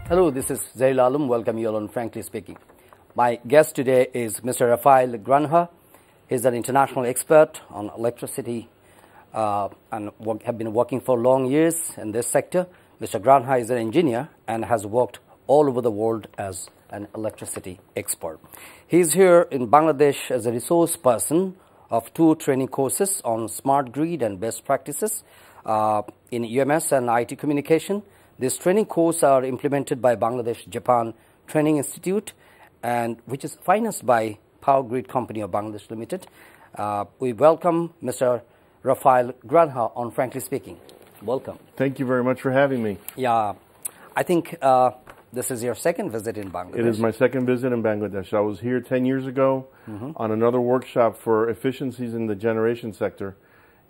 Hello, this is Zahirul. Welcome you all on Frankly Speaking. My guest today is Mr. Rafael Granja. He's an international expert on electricity and have been working for long years in this sector. Mr. Granja is an engineer and has worked all over the world as an electricity expert. He's here in Bangladesh as a resource person of 2 training courses on smart grid and best practices in UMS and IT communication. These training courses are implemented by Bangladesh Japan Training Institute, and which is financed by Power Grid Company of Bangladesh Limited. We welcome Mr. Rafael Granja on Frankly Speaking. Welcome. Thank you very much for having me. Yeah, I think this is your second visit in Bangladesh. It is my second visit in Bangladesh. I was here 10 years ago on another workshop for efficiencies in the generation sector,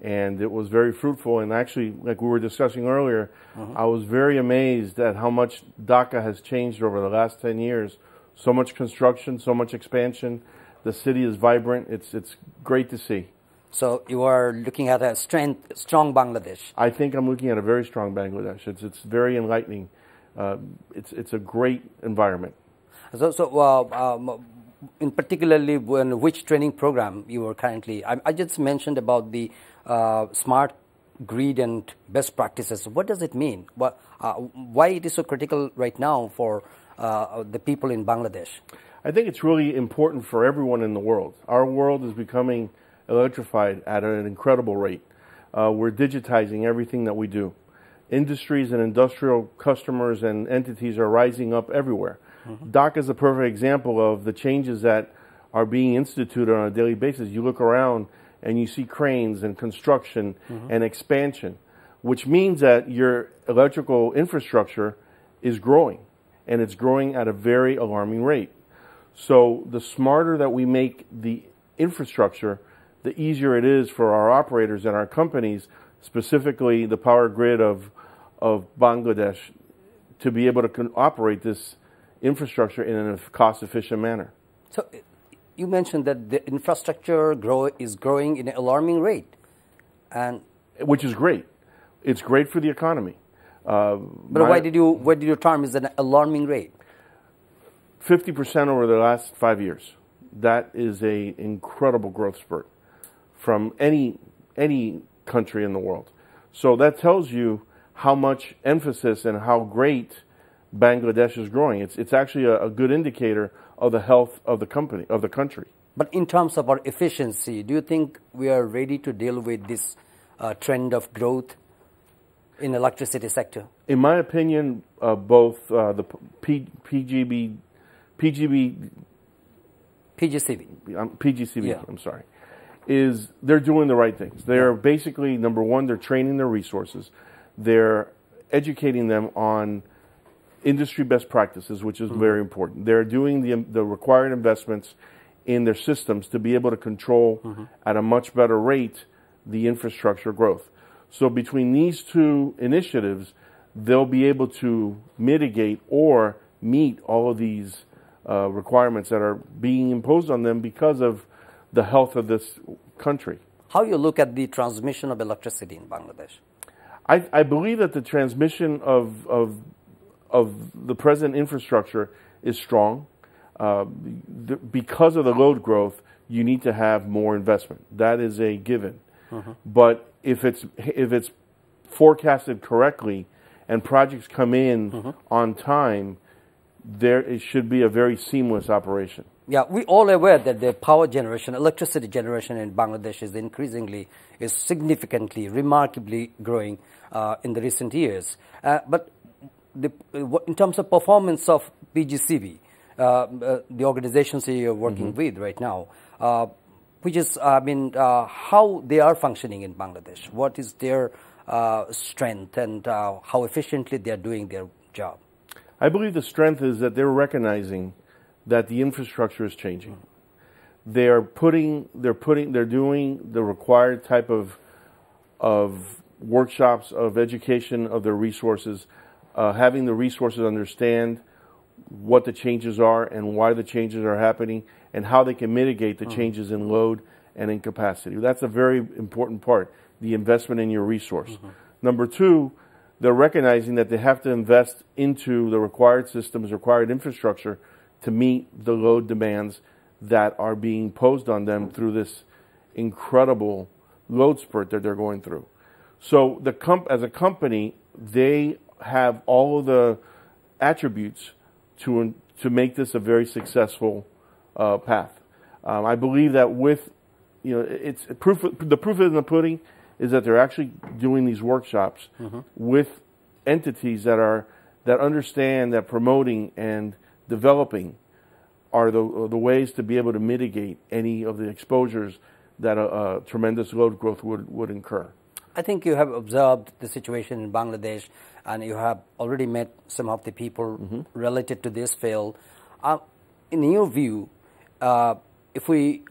and it was very fruitful. And actually, like we were discussing earlier, I was very amazed at how much Dhaka has changed over the last 10 years. So much construction, so much expansion. The city is vibrant. It's great to see. So you are looking at a strong Bangladesh. I think I'm looking at a very strong Bangladesh. It's very enlightening. It's a great environment. So in particularly, which training program you are currently? I just mentioned about the smart grid and best practices. What does it mean? Why it is so critical right now for the people in Bangladesh? I think it's really important for everyone in the world. Our world is becoming electrified at an incredible rate. We're digitizing everything that we do. Industries and industrial customers and entities are rising up everywhere. Dhaka is a perfect example of the changes that are being instituted on a daily basis. You look around and you see cranes and construction and expansion, which means that your electrical infrastructure is growing, and it's growing at a very alarming rate. So the smarter that we make the infrastructure, the easier it is for our operators and our companies, specifically the power grid of Bangladesh, to be able to operate this infrastructure in a cost-efficient manner. So you mentioned that the infrastructure is growing in an alarming rate, and which is great. It's great for the economy. But why did you term is an alarming rate? 50% over the last 5 years. That is an incredible growth spurt from any country in the world. So that tells you how much emphasis and how great Bangladesh is growing. It's actually a good indicator of the health of the country. But in terms of our efficiency, do you think we are ready to deal with this trend of growth in the electricity sector? In my opinion, both the PGCB, yeah. I'm sorry, they're doing the right things. They're basically, number one, they're training their resources. They're educating them on industry best practices, which is very important. They're doing the required investments in their systems to be able to control at a much better rate the infrastructure growth. So between these two initiatives, they'll be able to mitigate or meet all of these requirements that are being imposed on them because of the health of this country. How you look at the transmission of electricity in Bangladesh? I believe that the transmission of the present infrastructure is strong. Because of the load growth, you need to have more investment. That is a given. But if it's forecasted correctly and projects come in on time, it should be a very seamless operation. Yeah, we all aware that the power generation, electricity generation in Bangladesh is significantly, remarkably growing in the recent years. But in terms of performance of PGCB, the organizations you're working with right now, which is, how they are functioning in Bangladesh. What is their strength and how efficiently they are doing their job? I believe the strength is that they're recognizing that the infrastructure is changing. They're doing the required type of workshops, of education of their resources, having the resources understand what the changes are and why the changes are happening and how they can mitigate the changes in load and in capacity. That's a very important part, the investment in your resource. Number two, they're recognizing that they have to invest into the required systems, required infrastructure to meet the load demands that are being posed on them through this incredible load spurt that they're going through. So as a company, they have all of the attributes to make this a very successful path. I believe that with, it's proof. The proof in the pudding is that they're actually doing these workshops with entities that understand that promoting and developing are the ways to be able to mitigate any of the exposures that a tremendous load growth would incur. I think you have observed the situation in Bangladesh, and you have already met some of the people related to this field. In your view, we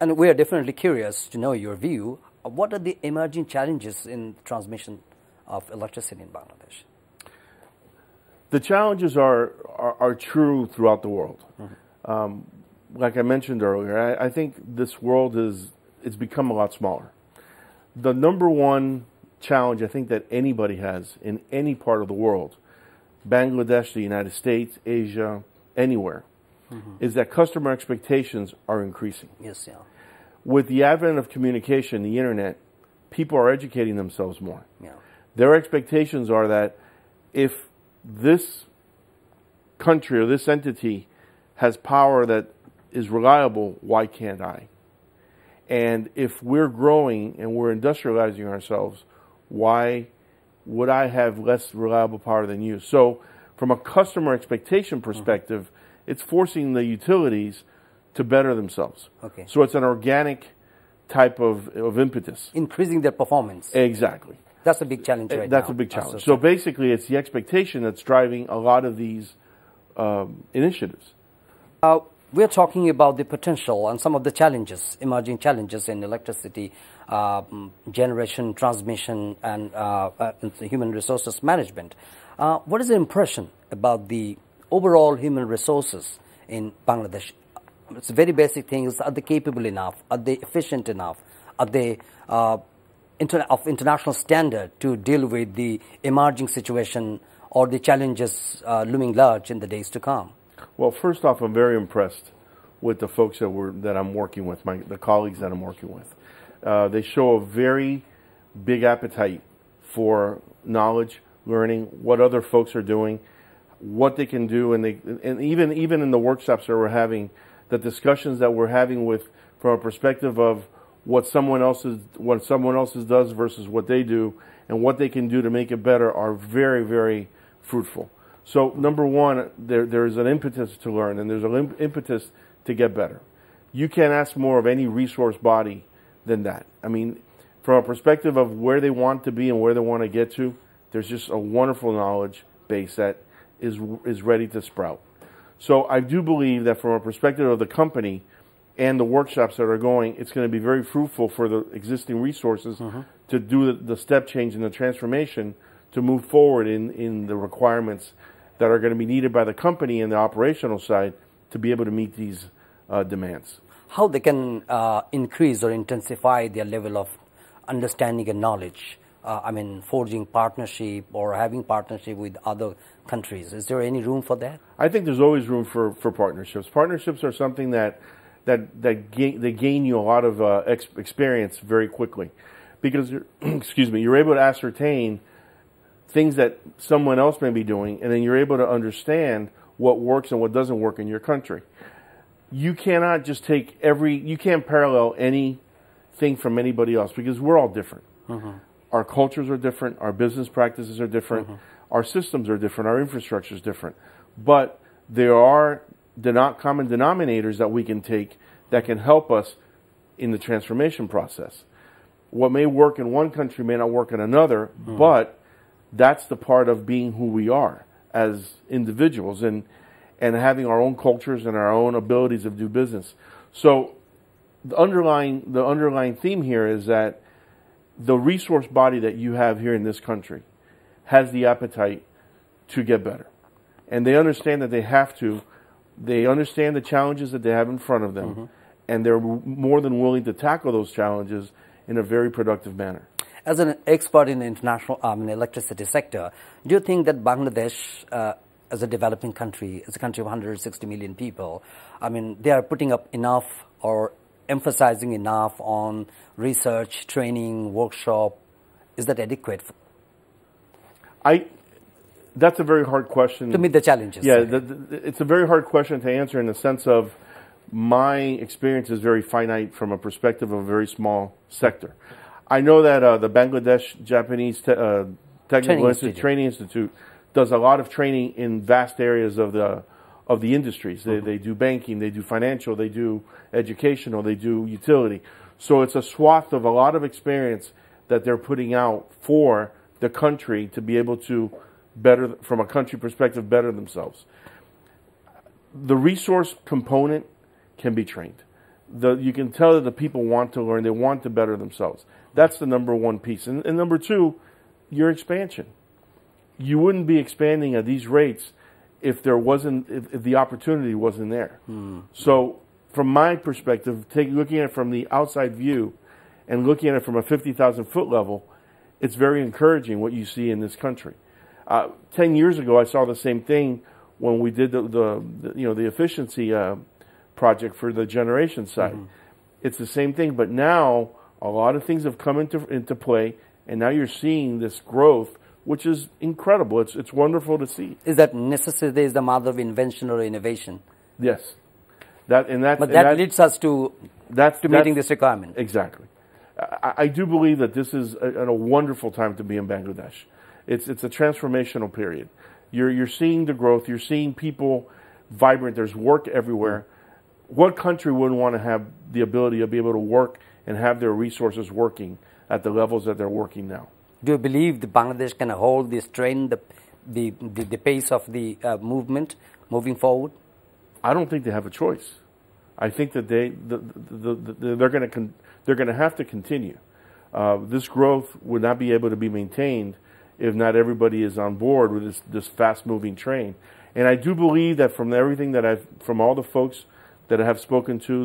are definitely curious to know your view, what are the emerging challenges in transmission of electricity in Bangladesh? The challenges are true throughout the world. Like I mentioned earlier, I think this world it's become a lot smaller. The number one challenge I think that anybody has in any part of the world, Bangladesh, the United States, Asia, anywhere, is that customer expectations are increasing. Yes, yeah. With the advent of communication, the internet, people are educating themselves more. Yeah. Their expectations are that if this country or this entity has power that is reliable, why can't I? And if we're growing and we're industrializing ourselves, why would I have less reliable power than you? So from a customer expectation perspective, it's forcing the utilities to better themselves. Okay. So it's an organic type of impetus. Increasing their performance. Exactly. That's a big challenge right now. That's a big challenge. So basically it's the expectation that's driving a lot of these initiatives. We're talking about the potential and some of the challenges, emerging challenges in electricity generation, transmission, and human resources management. What is the impression about the overall human resources in Bangladesh? It's very basic things. Are they capable enough? Are they efficient enough? Are they of international standard to deal with the emerging situation or the challenges looming large in the days to come? Well, first off, I'm very impressed with the folks that I'm working with, the colleagues that I'm working with. They show a very big appetite for knowledge, learning, what other folks are doing, what they can do, and even in the workshops that we're having, the discussions that we're having from a perspective of what someone else's does versus what they do, and what they can do to make it better are very, very fruitful. So number one, there's an impetus to learn, and there's an impetus to get better. You can't ask more of any resource body than that. I mean, from a perspective of where they want to be and where they want to get to, there's just a wonderful knowledge base that is ready to sprout. So I do believe that from a perspective of the company and the workshops that are going, it's going to be very fruitful for the existing resources to do the step change and the transformation to move forward in the requirements that are going to be needed by the company and the operational side to be able to meet these demands. How they can increase or intensify their level of understanding and knowledge? I mean, forging partnership or having partnership with other countries. Is there any room for that? I think there's always room for partnerships. Partnerships are something that they gain you a lot of experience very quickly, because you're able to ascertain things that someone else may be doing, and then you're able to understand what works and what doesn't work in your country. You cannot just you can't parallel anything from anybody else, because we're all different. Our cultures are different, our business practices are different, our systems are different, our infrastructure is different. But there are common denominators that we can take that can help us in the transformation process. What may work in one country may not work in another, but that's the part of being who we are as individuals and having our own cultures and our own abilities to do business. So the underlying theme here is that the resource body that you have here in this country has the appetite to get better. And they understand that they have to. They understand the challenges that they have in front of them, and they're more than willing to tackle those challenges in a very productive manner. As an expert in the international electricity sector, do you think that Bangladesh, as a developing country, as a country of 160 million people, they are putting up enough or emphasizing enough on research, training, workshop? Is that adequate? That's a very hard question. To meet the challenges. Yeah, it's a very hard question to answer in the sense of my experience is very finite from a perspective of a very small sector. I know that the Bangladesh Japanese Technical Training Institute does a lot of training in vast areas of the industries. They do banking, they do financial, they do educational, they do utility. So it's a swath of a lot of experience that they're putting out for the country to be able to better, from a country perspective, better themselves. The resource component can be trained. You can tell that the people want to learn, they want to better themselves. That's the number one piece. And number two, your expansion. You wouldn't be expanding at these rates if the opportunity wasn't there. So from my perspective, looking at it from the outside view and looking at it from a 50,000 foot level, it's very encouraging what you see in this country. 10 years ago, I saw the same thing when we did the efficiency project for the generation side. It's the same thing, but now a lot of things have come into play, and now you're seeing this growth, which is incredible. It's wonderful to see. Is that necessity is the mother of invention or innovation? Yes. But that leads us to meeting this requirement. Exactly. I do believe that this is a wonderful time to be in Bangladesh. It's a transformational period. You're seeing the growth. You're seeing people vibrant. There's work everywhere. What country wouldn't want to have the ability to be able to work and have their resources working at the levels that they're working now? Do you believe that Bangladesh can hold this trend, the pace of the movement moving forward? I don't think they have a choice. I think that they're going to have to continue. This growth would not be able to be maintained if not everybody is on board with this fast-moving train. And I do believe that from everything that from all the folks that I have spoken to,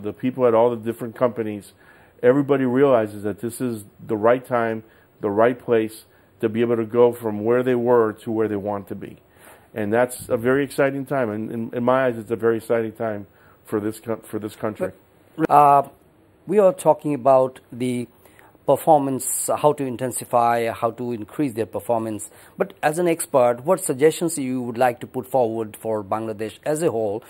the people at all the different companies, everybody realizes that this is the right time, the right place to be able to go from where they were to where they want to be. And that's a very exciting time. And in my eyes, it's a very exciting time for this country. We are talking about the performance, how to intensify, how to increase their performance. But as an expert, what suggestions you would like to put forward for Bangladesh as a whole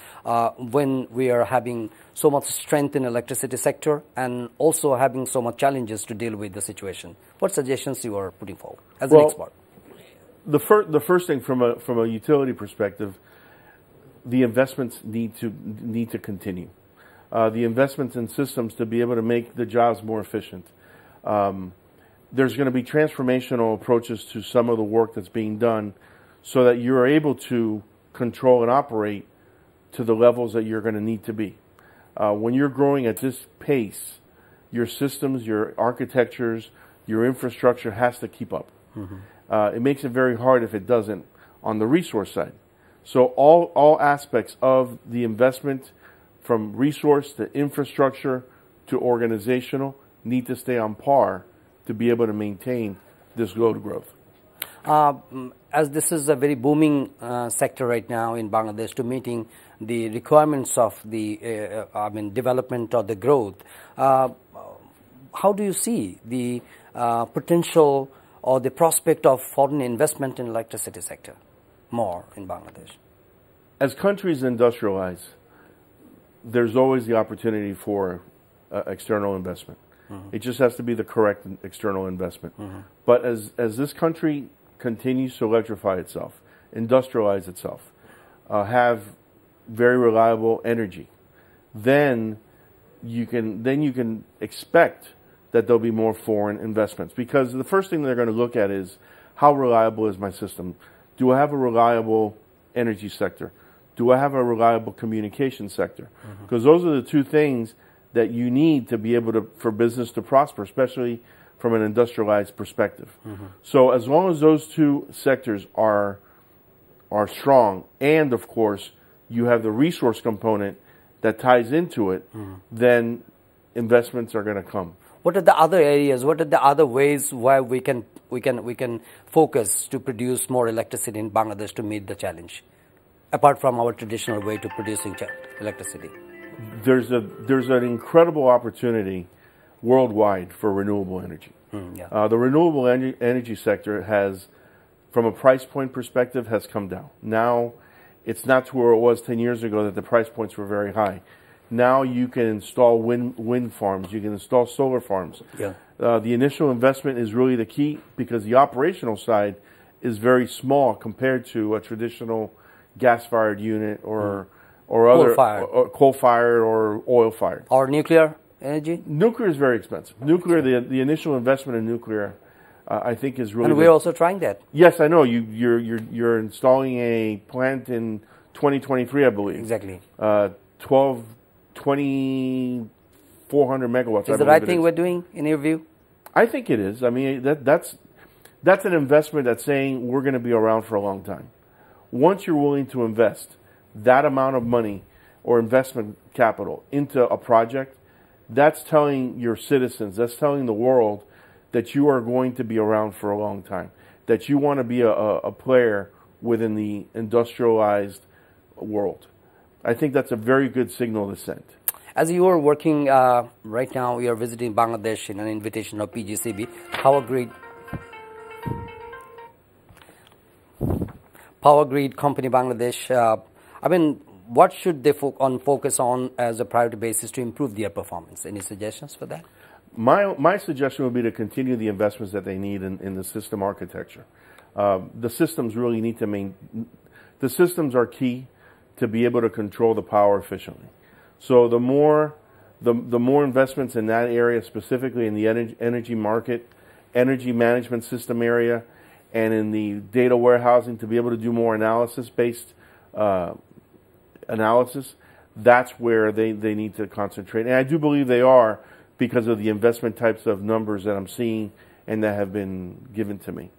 when we are having so much strength in the electricity sector and also having so much challenges to deal with the situation? What suggestions you are putting forward as an expert? The first thing from a utility perspective, the investments need to continue. The investments in systems to be able to make the jobs more efficient. There's going to be transformational approaches to some of the work that's being done so that you're able to control and operate to the levels that you're going to need to be. When you're growing at this pace, your systems, your architectures, your infrastructure has to keep up. It makes it very hard if it doesn't on the resource side. So all aspects of the investment, from resource to infrastructure to organizational, need to stay on par to be able to maintain this load growth. As this is a very booming sector right now in Bangladesh, to meeting the requirements of the development or the growth, how do you see the potential or the prospect of foreign investment in electricity sector more in Bangladesh? As countries industrialize, there's always the opportunity for external investment. It just has to be the correct external investment. But as this country continues to electrify itself, industrialize itself, have very reliable energy, then you can expect that there'll be more foreign investments. Because the first thing they're going to look at is, how reliable is my system? Do I have a reliable energy sector? Do I have a reliable communication sector? Because those are the two things that you need to be able for business to prosper, especially from an industrialized perspective. So as long as those two sectors are strong, and of course you have the resource component that ties into it, then investments are going to come. What are the other areas? What are the other ways where we can focus to produce more electricity in Bangladesh to meet the challenge, apart from our traditional way to producing electricity? There's an incredible opportunity worldwide for renewable energy. The renewable energy sector has, from a price point perspective, has come down. Now, it's not to where it was 10 years ago that the price points were very high. Now you can install wind farms, you can install solar farms. Yeah. The initial investment is really the key because the operational side is very small compared to a traditional gas-fired unit or other coal-fired or oil-fired. Or nuclear energy? Nuclear is very expensive. Nuclear, the initial investment in nuclear, I think is really. And we're also trying that. Yes, I know. You're installing a plant in 2023, I believe. Exactly. 2,400 megawatts. Is the right thing we're doing in your view? I think it is. I mean, that's an investment that's saying we're going to be around for a long time. Once you're willing to invest that amount of money or investment capital into a project, that's telling your citizens, that's telling the world that you are going to be around for a long time, that you want to be a player within the industrialized world. I think that's a very good signal to send. As you are working right now, you are visiting Bangladesh in an invitation of PGCB, Power Grid Company Bangladesh. I mean, what should they focus on as a priority basis to improve their performance? Any suggestions for that? My suggestion would be to continue the investments that they need in the system architecture. The systems really need to the systems are key to be able to control the power efficiently. So the more investments in that area, specifically in the energy market, energy management system area, and in the data warehousing to be able to do more analysis-based analysis, that's where they need to concentrate. And I do believe they are because of the investment types of numbers that I'm seeing and that have been given to me.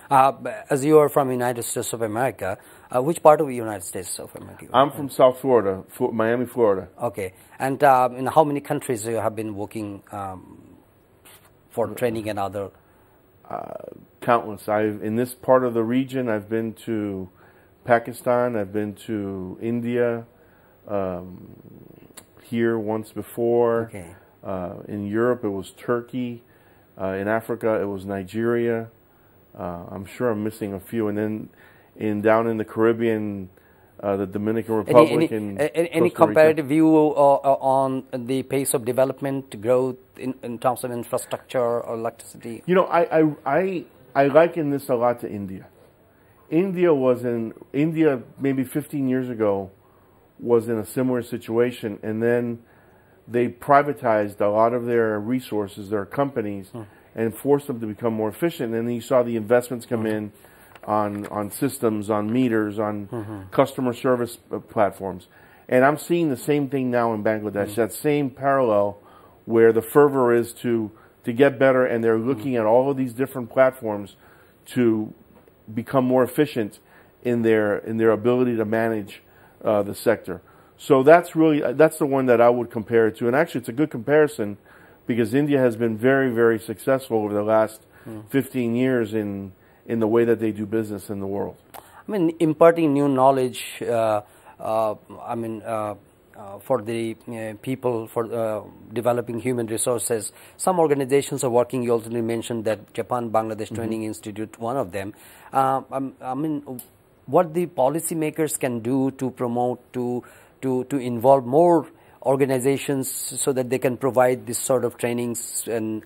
As you are from United States of America, which part of the United States of America? I'm from South Florida, Miami, Florida. Okay. And in how many countries you have been working for training and other? Countless. In this part of the region, I've been to Pakistan, I've been to India, here once before. Okay. In Europe, it was Turkey. In Africa, it was Nigeria. I'm sure I'm missing a few. And then down in the Caribbean, the Dominican Republic and any comparative view on the pace of development, growth in terms of infrastructure or electricity? You know, I liken this a lot to India. India maybe 15 years ago was in a similar situation, and then they privatized a lot of their resources, their companies, and forced them to become more efficient. And then you saw the investments come in on systems, on meters, on customer service platforms. And I'm seeing the same thing now in Bangladesh, that same parallel where the fervor is to get better, and they're looking at all of these different platforms to become more efficient in their ability to manage the sector. So that's the one that I would compare it to. And actually, it's a good comparison because India has been very, very successful over the last 15 years in the way that they do business in the world. I mean, imparting new knowledge, for the people, for developing human resources. Some organizations are working. You also mentioned that Japan Bangladesh Training Institute, one of them. I mean, what the policymakers can do to promote, to involve more organizations so that they can provide this sort of trainings and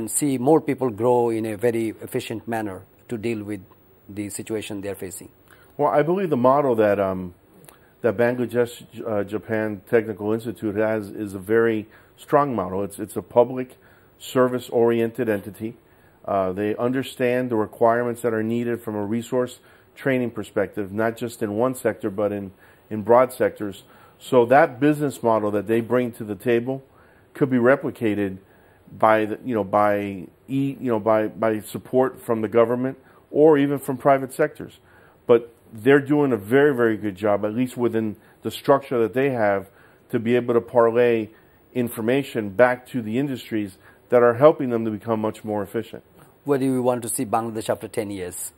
see more people grow in a very efficient manner to deal with the situation they're facing. Well, I believe the model that Bangladesh Japan Technical Institute has is a very strong model. It's a public service-oriented entity. They understand the requirements that are needed from a resource training perspective, not just in one sector, but in broad sectors. So that business model that they bring to the table could be replicated by support from the government or even from private sectors. But they're doing a very, very good job, at least within the structure that they have, to be able to parlay information back to the industries that are helping them to become much more efficient. Where do you want to see Bangladesh after 10 years?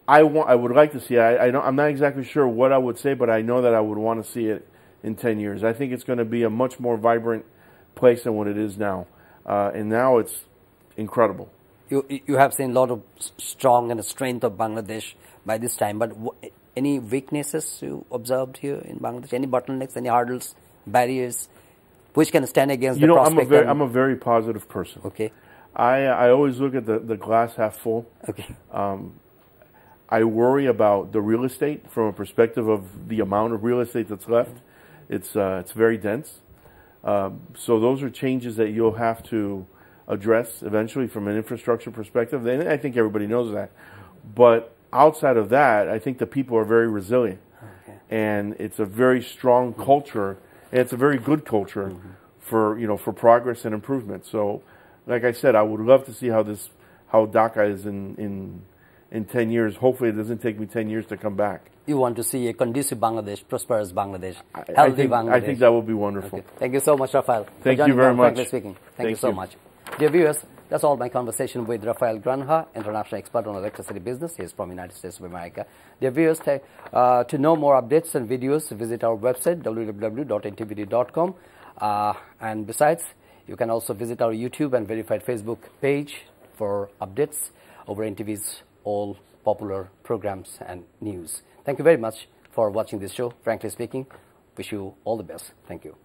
I would like to see it. I'm not exactly sure what I would say, but I know that I would want to see it in 10 years. I think it's going to be a much more vibrant place than what it is now. And now it's incredible. You have seen a lot of strong and strength of Bangladesh by this time, but any weaknesses you observed here in Bangladesh? Any bottlenecks, any hurdles, barriers, which can stand against the prospect? I'm a very positive person. Okay. I always look at the glass half full. Okay. I worry about the real estate from a perspective of the amount of real estate that's left. It's very dense. So those are changes that you'll have to address eventually from an infrastructure perspective. And I think everybody knows that. But outside of that, I think the people are very resilient. Okay. And it's a very strong culture. And it's a very good culture for progress and improvement. So, like I said, I would love to see how Dhaka is in 10 years. Hopefully it doesn't take me 10 years to come back. You want to see a conducive Bangladesh, prosperous Bangladesh, healthy Bangladesh. I think that would be wonderful. Okay. Thank you so much, Rafael. Thank you very much. Frankly speaking. Thank you so much. Dear viewers, that's all my conversation with Rafael Granja, international expert on electricity business. He is from the United States of America. Dear viewers, to know more updates and videos, visit our website, www.ntvd.com. And besides, you can also visit our YouTube and verified Facebook page for updates over NTV's all popular programs and news. Thank you very much for watching this show. Frankly speaking, wish you all the best. Thank you.